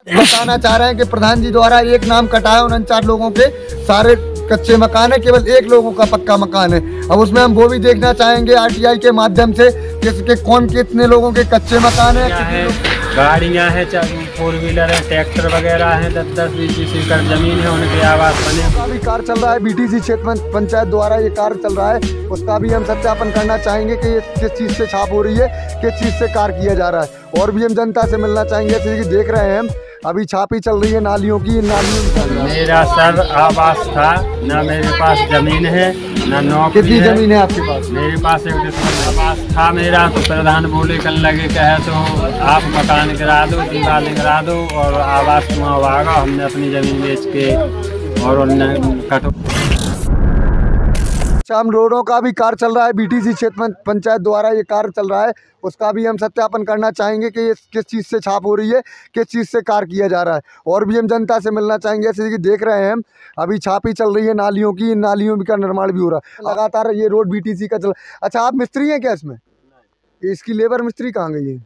बताना चाह रहे हैं कि प्रधान जी द्वारा एक नाम कटा है, 49 लोगों के सारे कच्चे मकान है, केवल एक लोगों का पक्का मकान है। अब उसमें हम वो भी देखना चाहेंगे आरटीआई के माध्यम से कि कौन कितने लोगों के कच्चे मकान है, गाड़ियाँ हैं, 4 व्हीलर है, ट्रैक्टर वगैरह है, 10-10 20 एकड़ जमीन है, उनके आवास बने। उसका भी कार्य चल रहा है, बीटीसी क्षेत्र पंचायत द्वारा ये कार्य चल रहा है, उसका भी हम सत्यापन करना चाहेंगे कि ये किस चीज़ से छाप हो रही है, किस चीज़ से कार्य किया जा रहा है। और भी हम जनता से मिलना चाहेंगे, जैसे कि देख रहे हैं हम अभी छापी चल रही है नालियों की, नालियों। मेरा सर आवास था, ना मेरे पास जमीन है ना नौकरी। कितनी जमीन है आपके पास? मेरे पास एक आवास था मेरा, तो प्रधान बोले कल लगे कहे तो आप मकान गिरा दो, दीवार गिरा दो और आवास वहाँ आगा। हमने अपनी जमीन बेच के और शाम रोडों का भी कार्य चल रहा है, बीटीसी क्षेत्र पंचायत द्वारा ये कार्य चल रहा है, उसका भी हम सत्यापन करना चाहेंगे कि ये किस चीज़ से छाप हो रही है, किस चीज़ से कार्य किया जा रहा है। और भी हम जनता से मिलना चाहेंगे, जैसे कि देख रहे हैं हम अभी छापी चल रही है नालियों की, इन नालियों का निर्माण भी हो रहा है लगातार। ये रोड बीटीसी का चल। अच्छा, आप मिस्त्री हैं क्या इसमें? इसकी लेबर मिस्त्री कहाँ गई है?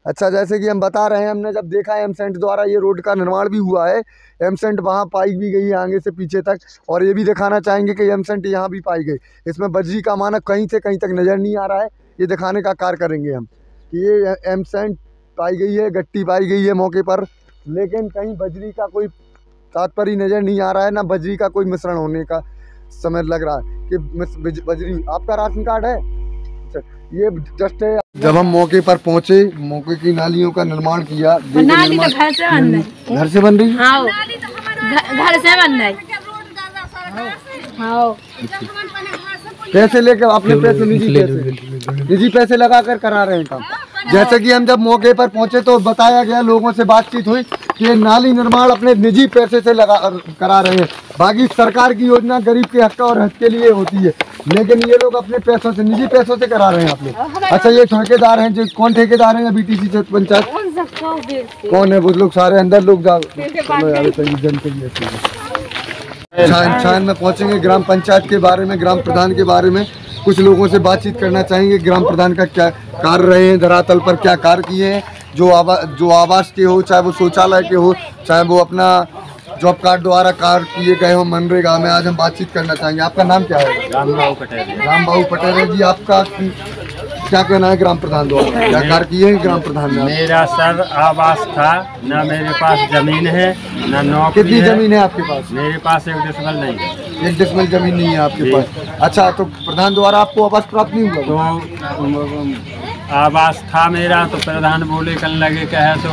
अच्छा, जैसे कि हम बता रहे हैं, हमने जब देखा है एमसेंट द्वारा ये रोड का निर्माण भी हुआ है, एमसेंट वहाँ पाई भी गई है आगे से पीछे तक। और ये भी दिखाना चाहेंगे कि एमसेंट यहाँ भी पाई गई। इसमें बजरी का मानक कहीं से कहीं तक नज़र नहीं आ रहा है, ये दिखाने का कार्य करेंगे हम कि ये एमसेंट पाई गई है, गट्टी पाई गई है मौके पर, लेकिन कहीं बजरी का कोई तात्पर्य नज़र नहीं आ रहा है, ना बजरी का कोई मिश्रण होने का समय लग रहा है कि बजरी। आपका राशन कार्ड है? ये जस्ट है। जब हम मौके पर पहुंचे, मौके की नालियों का निर्माण किया। नाली तो घर से बन रही, घर से बन रही? हाँ, घर से बन रही। हाँ, पैसे लेकर अपने पैसे निजी पैसे लगा कर करा रहे हैं काम। जैसे कि हम जब मौके पर पहुंचे तो बताया गया, लोगों से बातचीत हुई कि नाली निर्माण अपने निजी पैसे से करा रहे हैं। बाकी सरकार की योजना गरीब के हक और हक के लिए होती है, लेकिन ये लोग अपने पैसों से, निजी पैसों से करा रहे हैं अपने। अच्छा, ये ठेकेदार हैं जो, कौन ठेकेदार हैं बीटीसी क्षेत्र पंचायत? कौन है वो लोग? सारे अंदर लोग छान में पहुंचेंगे, ग्राम पंचायत के बारे में, ग्राम प्रधान के बारे में कुछ लोगों से बातचीत करना चाहेंगे। ग्राम प्रधान का क्या कार्य रहे हैं, धरातल पर क्या कार्य किए हैं, जो आवास के हो, चाहे वो शौचालय के हो, चाहे वो अपना जॉब कार्ड द्वारा कार्य किए गए हो मनरेगा में, आज हम बातचीत करना चाहेंगे। आपका नाम क्या है? रामबाबू पटेल। रामबाबू पटेल है जी। आपका क्या कहना है ग्राम प्रधान द्वारा क्या कार्य किए हैं ग्राम प्रधान ने? मेरा सर आवास था, ना मेरे पास जमीन है ना नौकरी। कितनी जमीन है आपके पास? मेरे पास 1 डिसमिल नहीं है। 1 डिसमिल जमीन नहीं है आपके पास? अच्छा, तो प्रधान द्वारा आपको आवास प्राप्त नहीं हुआ? तो आवास था मेरा, तो प्रधान बोले कल लगे कहे तो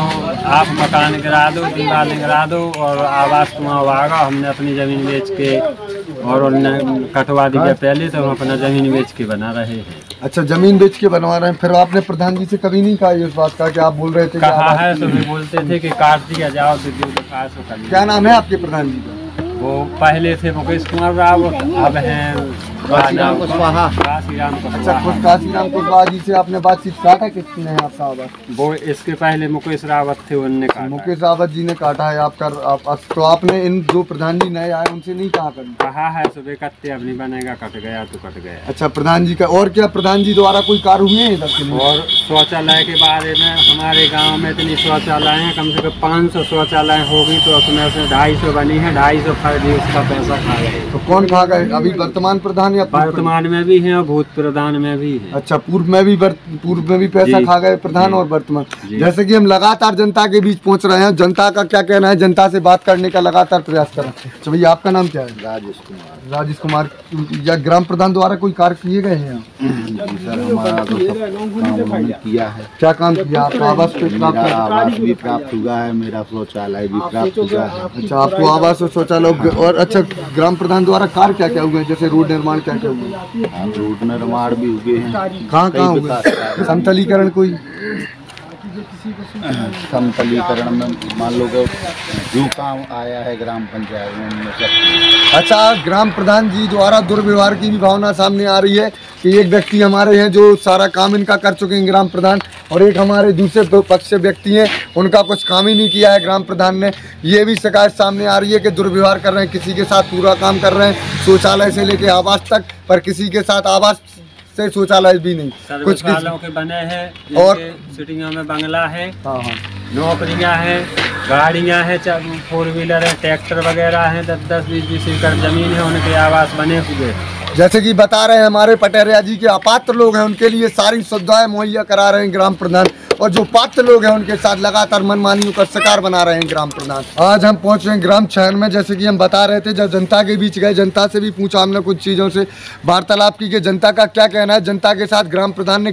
आप मकान गिरा दो, दीवार गिरा दो और आवास तुम्हारा आगा। हमने अपनी ज़मीन बेच के और उन्होंने कटवा दिया पहले, तो हम अपना ज़मीन बेच के बना रहे हैं। अच्छा, जमीन बेच के बनवा रहे हैं। फिर आपने प्रधान जी से कभी नहीं कहा इस बात का कि आप बोल रहे थे? कहा है, तो भी बोलते थे कि काट दिया जाओ, तो जो लिखा तो कर। क्या नाम है आपके प्रधान जी का? वो पहले थे मुकेश कुमार रावत, अब हैं काशीराम कुशवाहा। अच्छा, काशीराम कुशवाहा जी से आपने बातचीत काटा? किसने है आपका आवास? वो इसके पहले मुकेश रावत थे, उनने काटा। मुकेश रावत जी ने काटा है आपका। तो आपने इन जो प्रधान जी नए आए उनसे नहीं कहा है सुबह कटते, अब नहीं बनेगा, कट गया तो कट गया। अच्छा, प्रधान जी का और क्या प्रधान जी द्वारा कोई कार्य हुए हैं इधर के लिए? और शौचालय के बारे में, हमारे गांव में इतनी शौचालय हैं, कम से कम 500 शौचालय होगी, तो उसमें से 250 बनी है, 250 फर्जी उसका पैसा खा गए। तो कौन खा गए? अभी वर्तमान प्रधान या वर्तमान में भी है और भूत प्रधान में भी है? अच्छा, पूर्व में भी पैसा खा गए प्रधान और वर्तमान। जैसे कि हम लगातार जनता के बीच पहुंच रहे हैं, जनता का क्या कहना है, जनता से बात करने का लगातार प्रयास कर रहे हैं। तो भैया, आपका नाम क्या है? राजेश कुमार। राजेश कुमार। या ग्राम प्रधान द्वारा कोई कार्य किए गए हैं? सर, हमारा तो काम किया है। क्या काम किया? आपको आवास आवास भी प्राप्त हुआ है, मेरा शौचालय भी प्राप्त हुआ है। अच्छा, आपको आवास और शौचालय। और अच्छा, ग्राम प्रधान द्वारा कार्य क्या क्या हुए, जैसे रोड निर्माण क्या क्या हुए? रोड निर्माण भी हुए हैं। कहाँ हुए? समतलीकरण कोई? समतलीकरण में मान लो कि जो काम आया है ग्राम पंचायत में। अच्छा, ग्राम प्रधान जी द्वारा दुर्व्यवहार की भी भावना सामने आ रही है कि एक व्यक्ति हमारे हैं जो सारा काम इनका कर चुके हैं ग्राम प्रधान, और एक हमारे दूसरे पक्ष से व्यक्ति हैं, उनका कुछ काम ही नहीं किया है ग्राम प्रधान ने। ये भी शिकायत सामने आ रही है कि दुर्व्यवहार कर रहे हैं, किसी के साथ पूरा काम कर रहे हैं, शौचालय से लेके आवास तक, पर किसी के साथ आवास से शौचालय भी नहीं, कुछ सर्विस के बने हैं और सिटियों में बंगला है, हाँ हाँ नौकरियां हैं, गाड़ियां हैं, 4 व्हीलर है, ट्रैक्टर वगैरह हैं, 10-10, 20-20 एकड़ जमीन है, उनके आवास बने हुए हैं। जैसे कि बता रहे हैं हमारे पटेरिया जी के अपात्र लोग हैं, उनके लिए सारी सुविधाएं मुहैया करा रहे हैं ग्राम प्रधान, और जो पात्र लोग हैं उनके साथ लगातार मनमानियों का शिकार बना रहे हैं ग्राम प्रधान। आज हम पहुंचे हैं ग्राम छान में, जैसे कि हम बता रहे थे, जब जनता के बीच गए, जनता से भी पूछा हमने, कुछ चीज़ों से वार्तालाप की कि जनता का क्या कहना है, जनता के साथ ग्राम प्रधान ने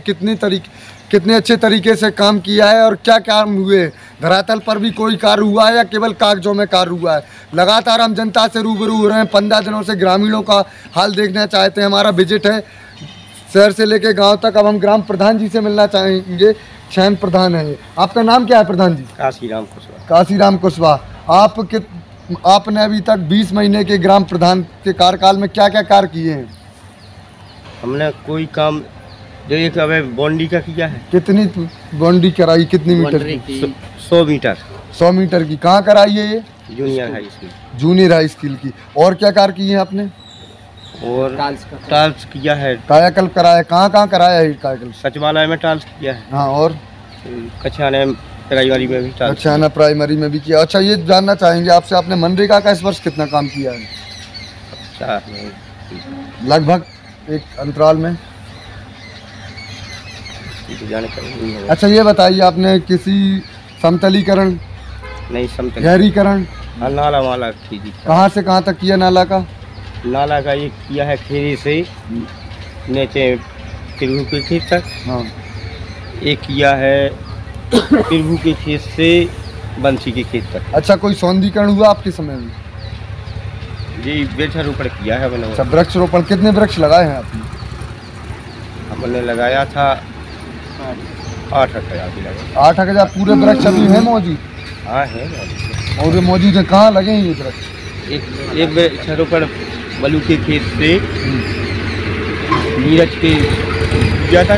कितने अच्छे तरीके से काम किया है और क्या काम हुए, धरातल पर भी कोई कार्य हुआ है या केवल कागजों में कार्य हुआ है। लगातार हम जनता से रूबरू हो रहे हैं, 15 दिनों से ग्रामीणों का हाल देखना चाहते हैं। हमारा विजिट है शहर से लेकर गांव तक। अब हम ग्राम प्रधान जी से मिलना चाहेंगे। छान प्रधान है, आपका नाम क्या है प्रधान जी? काशीराम कुशवाहा। काशीराम कुशवाहा। आपने अभी तक 20 महीने के ग्राम प्रधान के कार्यकाल में क्या क्या कार्य किए हैं? हमने कोई काम जो एक अब बाउंड्री का किया है। कितनी बाउंड्री कराई, कितनी मीटर की? 100 मीटर। 100 मीटर की। कहाँ कराई है ये? Junior high school. Junior high school की। और क्या कार्य किए हैं आपने? और टाइल्स किया है। कायाकल्प कराया। कहाँ कराया है कायाकल्प? सचिवालय में टाइल्स किया है। हाँ, और कछाना प्राइमरी में भी टाइल्स। कछाना प्राइमरी में भी किया। अच्छा, ये जानना चाहेंगे आपसे, आपने मनरेगा का इस वर्ष कितना काम किया है? लगभग एक अंतराल में। अच्छा, ये बताइए, आपने किसी समतलीकरण नहीं, गहरीकरण, नाला वाला कहाँ से कहाँ तक किया? नाला का एक किया है खेरी से नीचे तिरहू के खेत तक। हाँ। एक किया है तिरहू के खेत से बंसी के खेत तक। अच्छा, कोई सौंदर्यीकरण हुआ आपके समय में? जी, वृक्षारोपण किया है मैंने। अच्छा, वृक्षारोपण। कितने वृक्ष लगाए हैं आपने? हमने लगाया था 8,000 की लगा। 8,000 पूरे वृक्ष अभी हैं मौजूद? हाँ है। और ये मौजूद है। कहाँ लगे हैं ये वृक्ष? एक वृक्षारोपण बलू के खेत से नीरज के किया था।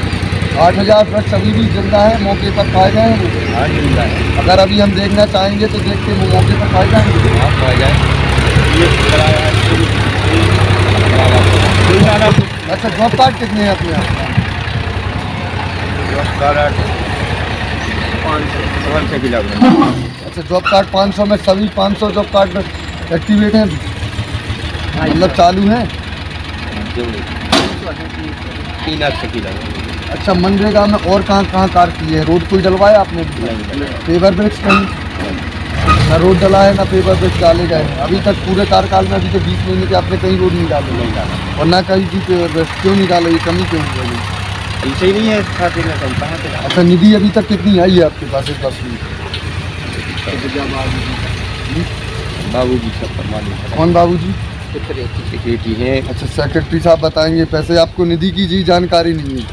8,000 वृक्ष अभी भी जिंदा है, मौके पर पाए गए हैं वो? हाँ, जिंदा है। अगर अभी हम देखना चाहेंगे तो देखते वो मौके पर पाए जाएंगे? हाँ, पाया जाए। अच्छा, जॉब कार्ड कितने हैं अपने यहाँ? 500 की लग। अच्छा, जॉब कार्ड 500 में सभी 500 जॉब कार्ड एक्टिवेट हैं, मतलब चालू हैं? 3,00,000 की लग। अच्छा, मनरेगा में और कहाँ कार्य किए हैं? रोड कोई डलवाया आपने? पेवर ब्रिक्स कहीं ना रोड डला है ना पेवर ब्रिक्स डाले गए हैं अभी तक पूरे कार्यकाल में? अभी तो 20 महीने के आपने कहीं रोड नहीं डाले और ना कहीं की पेवर ब्रिक्स। क्यों नहीं डाले? ये कमी क्यों है? ऐसे ही नहीं है खाते में कम कहाँ से। अच्छा, निधि अभी तक कितनी आई है आपके पास इस वर्ष में? बाबूजी सब फरमा देते। कौन बाबूजी? सेक्रेटरी हैं। अच्छा, सेक्रेटरी साहब बताएंगे। पैसे आपको निधि की जी जानकारी नहीं है।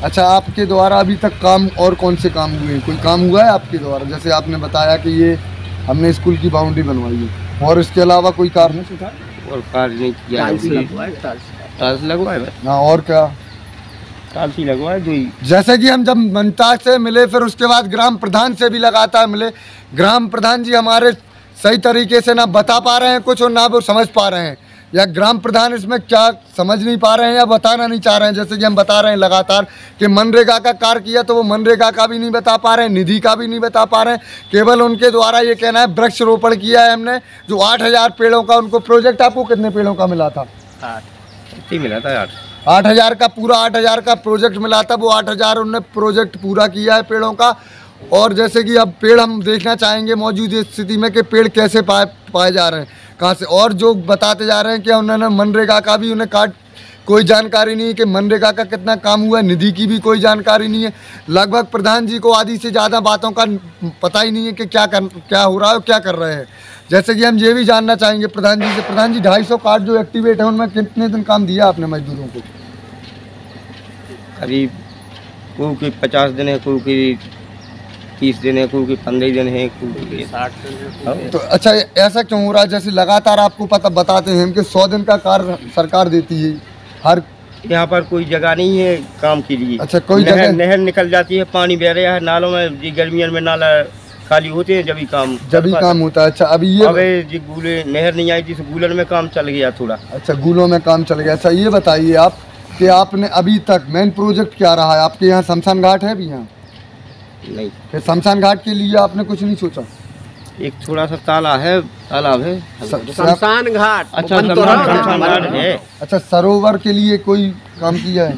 अच्छा, आपके द्वारा अभी तक काम और कौन से काम हुए हैं? कोई काम हुआ है आपके द्वारा? जैसे आपने बताया कि ये हमने स्कूल की बाउंड्री बनवाई है, और इसके अलावा कोई कार्य? और कार्य नहीं किया। टाइल्स लगवाए। हाँ, और क्या? टाइल्स ही लगवाए। जैसे कि हम जब जनता से मिले, फिर उसके बाद ग्राम प्रधान से भी लगातार मिले। ग्राम प्रधान जी हमारे सही तरीके से ना बता पा रहे हैं कुछ, और ना वो समझ पा रहे हैं, या ग्राम प्रधान इसमें क्या समझ नहीं पा रहे हैं या बताना नहीं चाह रहे हैं। जैसे कि हम बता रहे हैं लगातार कि मनरेगा का कार्य किया, तो वो मनरेगा का भी नहीं बता पा रहे हैं, निधि का भी नहीं बता पा रहे हैं। केवल उनके द्वारा ये कहना है वृक्षारोपण किया है हमने, जो 8,000 पेड़ों का उनको प्रोजेक्ट। आपको कितने पेड़ों का मिला था? 8 मिला था। 8,000 का पूरा 8,000 का प्रोजेक्ट मिला था। वो 8,000 उन्होंने प्रोजेक्ट पूरा किया है पेड़ों का। और जैसे कि अब पेड़ हम देखना चाहेंगे मौजूदा स्थिति में कि पेड़ कैसे पाए जा रहे हैं, कहाँ से। और जो बताते जा रहे हैं कि उन्होंने मनरेगा का भी उन्हें कोई जानकारी नहीं है कि मनरेगा का कितना काम हुआ है, निधि की भी कोई जानकारी नहीं है। लगभग प्रधान जी को आधी से ज़्यादा बातों का पता ही नहीं है कि क्या हो रहा है और क्या कर रहे हैं। जैसे कि हम ये भी जानना चाहेंगे प्रधान जी से। प्रधान जी, 250 कार्ड जो एक्टिवेट है उनमें कितने दिन काम दिया आपने मजदूरों को? करीब कोई की 50 दिन है, कोई की 30 दिन है, कोई की 15 दिन है, कोई की 60 दिन है। तो अच्छा, ऐसा क्यों हो रहा है? जैसे लगातार आपको पता बताते हैं कि 100 दिन का कार्य सरकार देती है हर। यहाँ पर कोई जगह नहीं है काम के लिए। अच्छा, कोई जगह? नहर निकल जाती है, पानी बह रहा है नालों में। गर्मियों में नाला खाली होते हैं जब काम होता है। अच्छा, अभी ये जी गूले नहर नहीं आई, जिस गूलर में काम चल गया थोड़ा। अच्छा, गूलों में काम चल गया। अच्छा, ये बताइए आप कि आपने अभी तक मेन प्रोजेक्ट क्या रहा है आपके यहाँ? शमशान घाट है भी यहाँ? नहीं, फिर शमशान घाट के लिए आपने कुछ नहीं सोचा? एक थोड़ा सा तालाब है शमशान घाट अच्छा शमशान घाट है। अच्छा, सरोवर के लिए कोई काम किया है?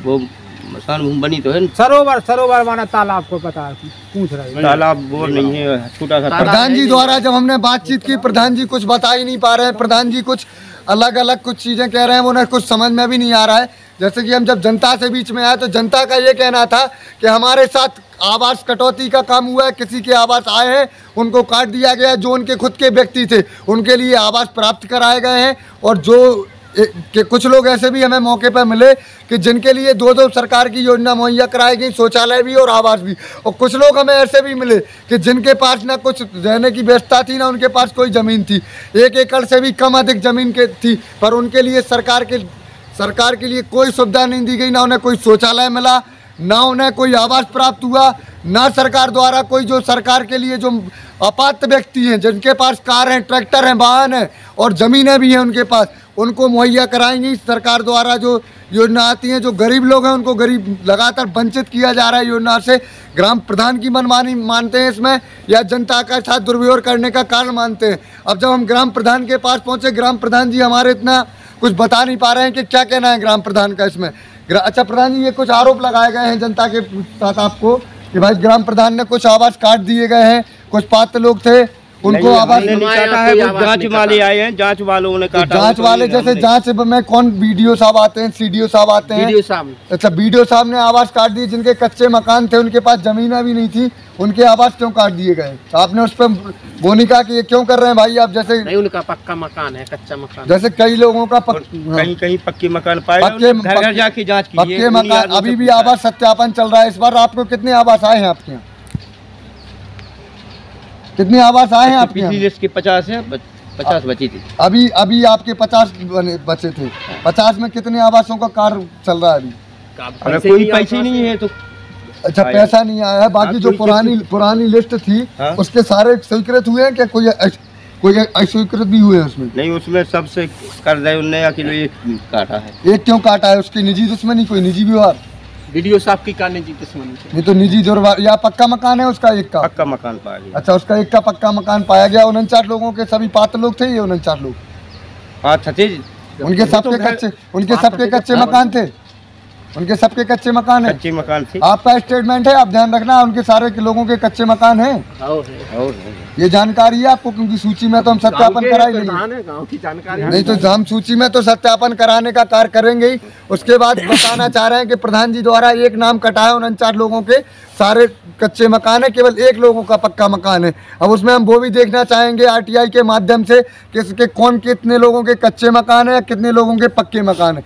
वो मसान भूमि बनी तो है न? सरोवर माना तालाब को पता पूछ रहे हैं। तालाब वो नहीं है, छोटा सा प्रधान जी द्वारा जब हमने बातचीत की, प्रधान जी कुछ बता ही नहीं पा रहे हैं। प्रधान जी कुछ अलग अलग कुछ चीज़ें कह रहे हैं, उन्हें कुछ समझ में भी नहीं आ रहा है। जैसे कि हम जब जनता से बीच में आए तो जनता का ये कहना था कि हमारे साथ आवास कटौती का काम हुआ है, किसी के आवास आए हैं उनको काट दिया गया है, जो उनके खुद के व्यक्ति थे उनके लिए आवास प्राप्त कराए गए हैं, और जो कि कुछ लोग ऐसे भी हमें मौके पर मिले कि जिनके लिए दो सरकार की योजना मुहैया कराई गई, शौचालय भी और आवास भी। और कुछ लोग हमें ऐसे भी मिले कि जिनके पास ना कुछ रहने की व्यवस्था थी, ना उनके पास कोई ज़मीन थी, 1 एकड़ से भी कम अधिक ज़मीन के थी, पर उनके लिए सरकार के लिए कोई सुविधा नहीं दी गई, ना उन्हें कोई शौचालय मिला, ना उन्हें कोई आवास प्राप्त हुआ, ना सरकार द्वारा कोई जो सरकार के लिए जो अपात्र व्यक्ति हैं, जिनके पास कार हैं, ट्रैक्टर हैं, वाहन हैं और ज़मीनें भी हैं उनके पास, उनको मुहैया कराएंगी सरकार द्वारा। जो योजना आती हैं, जो गरीब लोग हैं उनको गरीब लगातार वंचित किया जा रहा है योजना से। ग्राम प्रधान की मनमानी मानते हैं इसमें, या जनता का साथ दुर्व्यवहार करने का कारण मानते हैं। अब जब हम ग्राम प्रधान के पास पहुँचे, ग्राम प्रधान जी हमारे इतना कुछ बता नहीं पा रहे हैं कि क्या कहना है ग्राम प्रधान का इसमें। अच्छा प्रधान जी, ये कुछ आरोप लगाए गए हैं जनता के साथ आपको कि भाई ग्राम प्रधान ने कुछ आवास काट दिए गए हैं, कुछ पात्र लोग थे उनको आवास नहीं काटा है, वो जांच वाले आए हैं, जांच वालों ने काटा। जांच वाले जैसे जांच में कौन बीडीओ साहब आते हैं, सीडीओ साहब आते हैं? अच्छा, बीडीओ साहब ने आवास काट दिए, जिनके कच्चे मकान थे, उनके पास जमीनें भी नहीं थी, उनके आवास क्यों काट दिए गए? आपने उस पर वो नहीं कहा कि ये क्यों कर रहे हैं भाई आप? जैसे नहीं, उनका पक्का मकान है, कच्चा मकान। जैसे कई लोगों का कहीं पक्के मकान पाए, घर जाके जांच की, पक्के मकान अभी भी आवास सत्यापन चल रहा है। इस बार आपको कितने आवास आए हैं आपके यहाँ? कितने आवास आए हैं आपके यहाँ? लिस्ट के 50 है, 50 बची थी। अभी आपके 50 बचे थे। 50 में कितने आवासों का कार्य चल रहा है अभी? अगर कोई पैसे नहीं है तो अच्छा, पैसा नहीं आया है। बाकी जो पुरानी लिस्ट थी उसके सारे स्वीकृत हुए हैं क्या? कोई अस्वीकृत भी हुए हैं उसमें? नहीं, उसमें सबसे कर दे उन्होंने अकेले एक काटा है। एक क्यों काटा है? उसकी निजी दुश्मनी, कोई निजी व्यवहार? वीडियो साहब की का निजी दुश्मनी नहीं तो निजी दुर्व्यवहार, या पक्का मकान है उसका एक का? पक्का मकान पाया गया। अच्छा, उसका एक का पक्का मकान पाया गया। 49 लोगों के सभी पात्र लोग थे, ये 49 लोग? हाँ थे, उनके सबके कच्चे मकान थे, उनके सबके कच्चे मकान है। कच्चे मकान थे। आपका स्टेटमेंट है, आप ध्यान रखना, उनके सारे के लोगों के कच्चे मकान हैं। ये जानकारी है आपको? क्योंकि सूची में तो हम सत्यापन करा ही नहीं, गाँव की जानकारी नहीं तो हम सूची में तो सत्यापन कराने का कार्य करेंगे ही। उसके बाद बताना चाह रहे हैं कि प्रधान जी द्वारा एक नाम कटा है, 49 लोगों के सारे कच्चे मकान है, केवल 1 लोगों का पक्का मकान है। अब उसमें हम वो भी देखना चाहेंगे आरटीआई के माध्यम से कि कितने लोगों के कच्चे मकान है या कितने लोगों के पक्के मकान है।